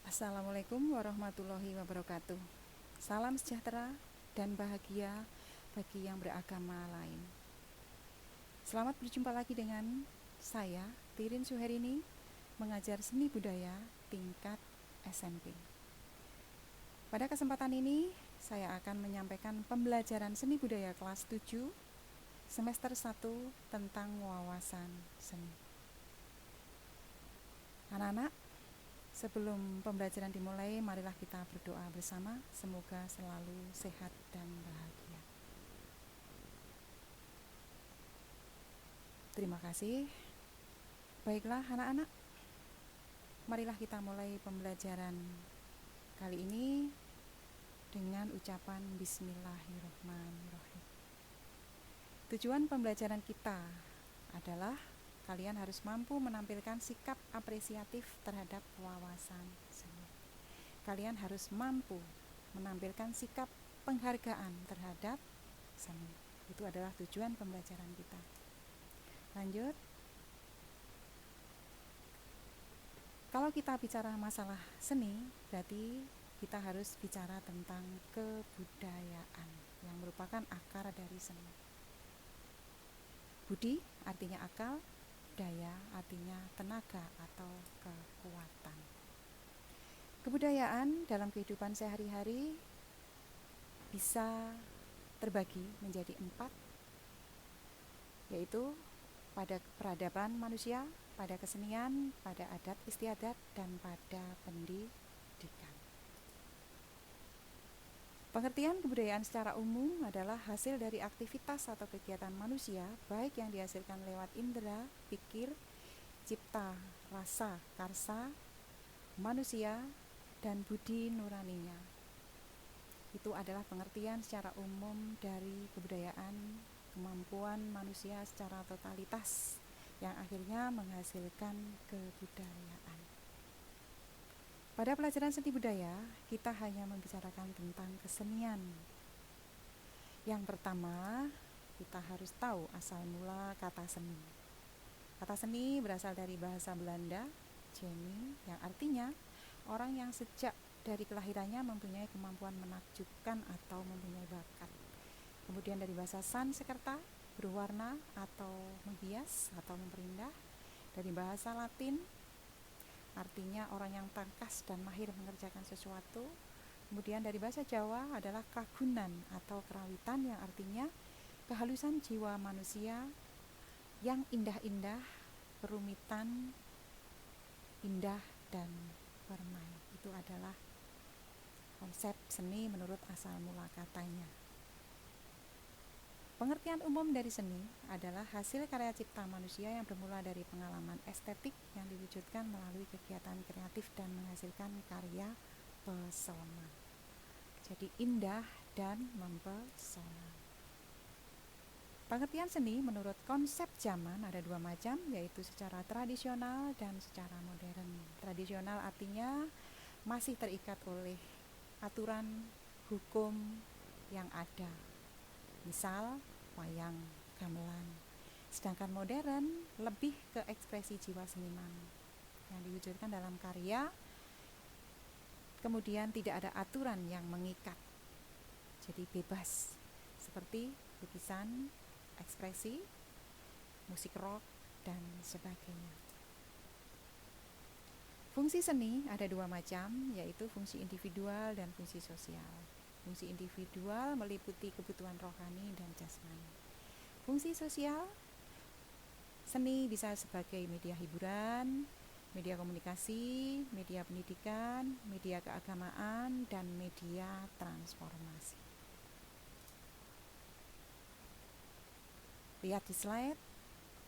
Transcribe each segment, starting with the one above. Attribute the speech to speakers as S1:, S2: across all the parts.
S1: Assalamualaikum warahmatullahi wabarakatuh. Salam sejahtera dan bahagia bagi yang beragama lain. Selamat berjumpa lagi dengan saya, Tirin Suherini, mengajar seni budaya tingkat SMP. Pada kesempatan ini, saya akan menyampaikan pembelajaran seni budaya kelas 7, semester 1 tentang wawasan seni. Anak-anak, sebelum pembelajaran dimulai, marilah kita berdoa bersama, semoga selalu sehat dan bahagia. Terima kasih. Baiklah anak-anak, marilah kita mulai pembelajaran kali ini dengan ucapan Bismillahirrahmanirrahim. Tujuan pembelajaran kita adalah kalian harus mampu menampilkan sikap apresiatif terhadap wawasan seni. Kalian harus mampu menampilkan sikap penghargaan terhadap seni. Itu adalah tujuan pembelajaran kita. Lanjut. Kalau kita bicara masalah seni, berarti kita harus bicara tentang kebudayaan yang merupakan akar dari seni. Budi artinya akal, daya artinya tenaga atau kekuatan. Kebudayaan dalam kehidupan sehari-hari bisa terbagi menjadi 4, yaitu pada peradaban manusia, pada kesenian, pada adat istiadat, dan pada pendidikan. Pengertian kebudayaan secara umum adalah hasil dari aktivitas atau kegiatan manusia, baik yang dihasilkan lewat indera, pikir, cipta, rasa, karsa, manusia, dan budi nuraninya. Itu adalah pengertian secara umum dari kebudayaan, kemampuan manusia secara totalitas yang akhirnya menghasilkan kebudayaan. Pada pelajaran seni budaya, kita hanya membicarakan tentang kesenian. Yang pertama, kita harus tahu asal mula kata seni. Kata seni berasal dari bahasa Belanda, genie, yang artinya orang yang sejak dari kelahirannya mempunyai kemampuan menakjubkan atau mempunyai bakat. Kemudian dari bahasa Sanskerta, berwarna atau menghias atau memperindah. Dari bahasa Latin, artinya orang yang tangkas dan mahir mengerjakan sesuatu. Kemudian dari bahasa Jawa adalah kagunan atau kerawitan, yang artinya kehalusan jiwa manusia yang indah-indah, kerumitan, indah dan permai. Itu adalah konsep seni menurut asal mula katanya. Pengertian umum dari seni adalah hasil karya cipta manusia yang bermula dari pengalaman estetik yang diwujudkan melalui kegiatan kreatif dan menghasilkan karya pesona. Jadi indah dan mempesona. Pengertian seni menurut konsep zaman ada 2 macam, yaitu secara tradisional dan secara modern. Tradisional artinya masih terikat oleh aturan hukum yang ada. Misal wayang, gamelan. Sedangkan modern lebih ke ekspresi jiwa seniman yang diwujudkan dalam karya, kemudian tidak ada aturan yang mengikat, jadi bebas, seperti lukisan, ekspresi, musik rock, dan sebagainya. Fungsi seni ada 2 macam, yaitu fungsi individual dan fungsi sosial. Fungsi individual meliputi kebutuhan rohani dan jasmani. Fungsi sosial, seni bisa sebagai media hiburan, media komunikasi, media pendidikan, media keagamaan, dan media transformasi. Lihat di slide,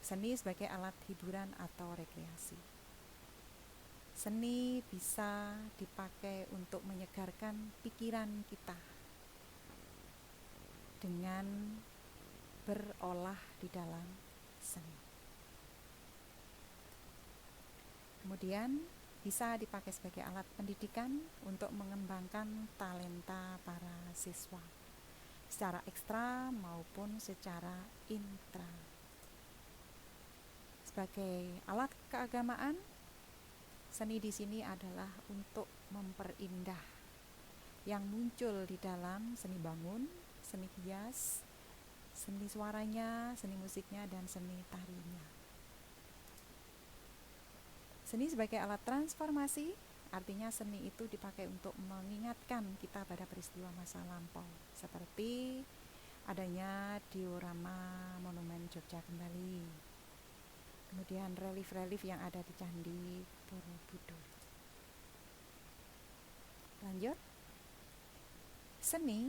S1: seni sebagai alat hiburan atau rekreasi. Seni bisa dipakai untuk menyegarkan pikiran kita dengan berolah di dalam seni. Kemudian bisa dipakai sebagai alat pendidikan untuk mengembangkan talenta para siswa secara ekstra maupun secara intra. Sebagai alat keagamaan, Seni di sini adalah untuk memperindah yang muncul di dalam seni bangun, seni hias, seni suaranya, seni musiknya, dan seni tarinya. Seni sebagai alat transformasi, artinya seni itu dipakai untuk mengingatkan kita pada peristiwa masa lampau, seperti adanya diorama Monumen Jogja Kembali, kemudian relief-relief yang ada di Candi Borobudur. Lanjut. Seni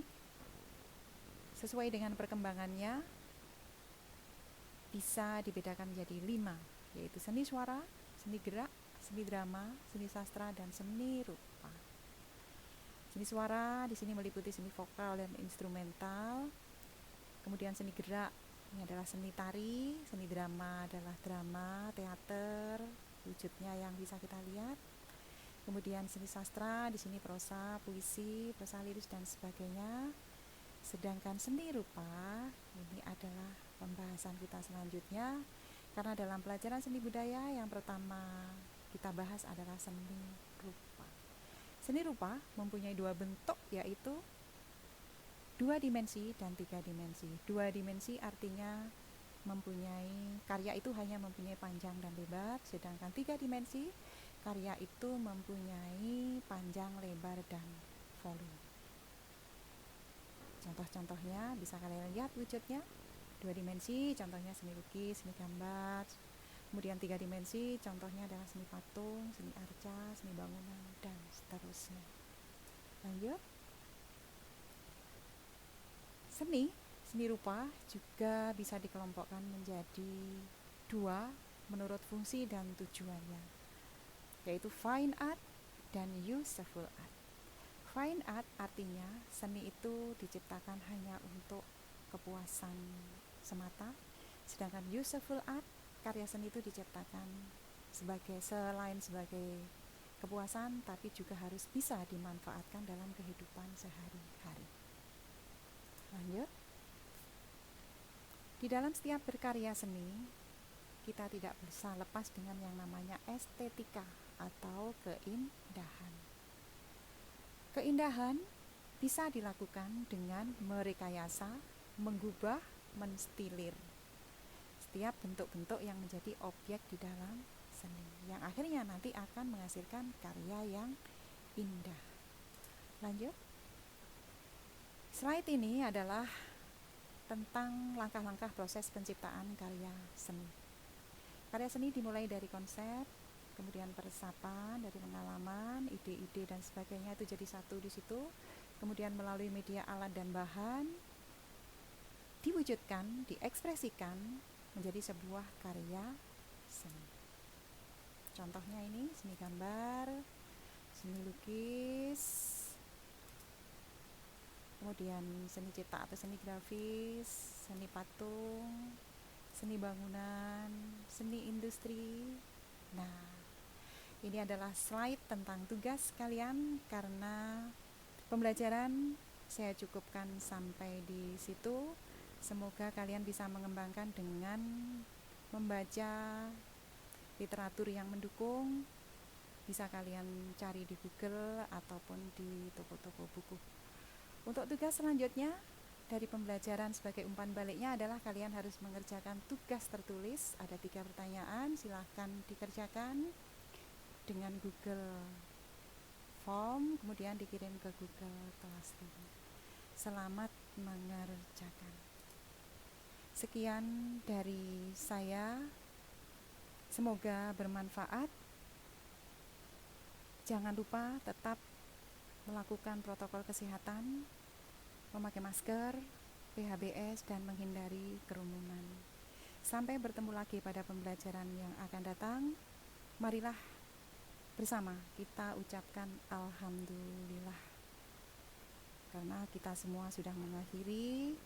S1: sesuai dengan perkembangannya bisa dibedakan menjadi 5, yaitu seni suara, seni gerak, seni drama, seni sastra, dan seni rupa. Seni suara di sini meliputi seni vokal dan instrumental. Kemudian seni gerak ini adalah seni tari, seni drama adalah drama, teater, wujudnya yang bisa kita lihat. Kemudian seni sastra di sini prosa, puisi, prosa liris, dan sebagainya. Sedangkan seni rupa ini adalah pembahasan kita selanjutnya, karena dalam pelajaran seni budaya yang pertama kita bahas adalah seni rupa. Seni rupa mempunyai 2 bentuk, yaitu 2 dimensi dan 3 dimensi. 2 dimensi artinya mempunyai karya itu hanya mempunyai panjang dan lebar, sedangkan 3 dimensi karya itu mempunyai panjang, lebar, dan volume. Contoh-contohnya bisa kalian lihat wujudnya. 2 dimensi contohnya seni lukis, seni gambar. Kemudian 3 dimensi contohnya adalah seni patung, seni arca, seni bangunan, dan seterusnya. Lanjut. Seni rupa juga bisa dikelompokkan menjadi 2 menurut fungsi dan tujuannya, yaitu fine art dan useful art. Fine art artinya seni itu diciptakan hanya untuk kepuasan semata, sedangkan useful art, karya seni itu diciptakan selain sebagai kepuasan, tapi juga harus bisa dimanfaatkan dalam kehidupan sehari-hari. Lanjut. Di dalam setiap berkarya seni, kita tidak bisa lepas dengan yang namanya estetika atau keindahan. Keindahan bisa dilakukan dengan merekayasa, mengubah, menstilir setiap bentuk-bentuk yang menjadi objek di dalam seni, yang akhirnya nanti akan menghasilkan karya yang indah. Lanjut. Slide ini adalah tentang langkah-langkah proses penciptaan karya seni. Karya seni dimulai dari konsep, kemudian peresapan dari pengalaman, ide-ide, dan sebagainya itu jadi satu di situ. Kemudian melalui media alat dan bahan diwujudkan, diekspresikan menjadi sebuah karya seni. Contohnya ini seni gambar, seni lukis, kemudian seni cetak atau seni grafis, seni patung, seni bangunan, seni industri. Nah, ini adalah slide tentang tugas kalian, karena pembelajaran saya cukupkan sampai di situ. Semoga kalian bisa mengembangkan dengan membaca literatur yang mendukung. Bisa kalian cari di Google ataupun di toko-toko buku. Untuk tugas selanjutnya dari pembelajaran sebagai umpan baliknya adalah kalian harus mengerjakan tugas tertulis. Ada 3 pertanyaan, silahkan dikerjakan dengan Google Form, kemudian dikirim ke Google Classroom. Selamat mengerjakan. Sekian dari saya, semoga bermanfaat. Jangan lupa tetap melakukan protokol kesehatan, memakai masker, PHBS, dan menghindari kerumunan. Sampai bertemu lagi pada pembelajaran yang akan datang. Marilah bersama kita ucapkan Alhamdulillah, karena kita semua sudah mengakhiri,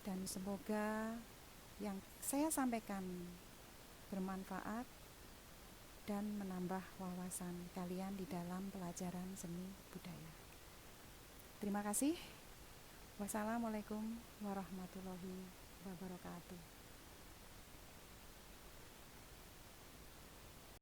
S1: dan semoga yang saya sampaikan bermanfaat dan menambah wawasan kalian di dalam pelajaran seni budaya. Terima kasih. Wassalamualaikum warahmatullahi wabarakatuh.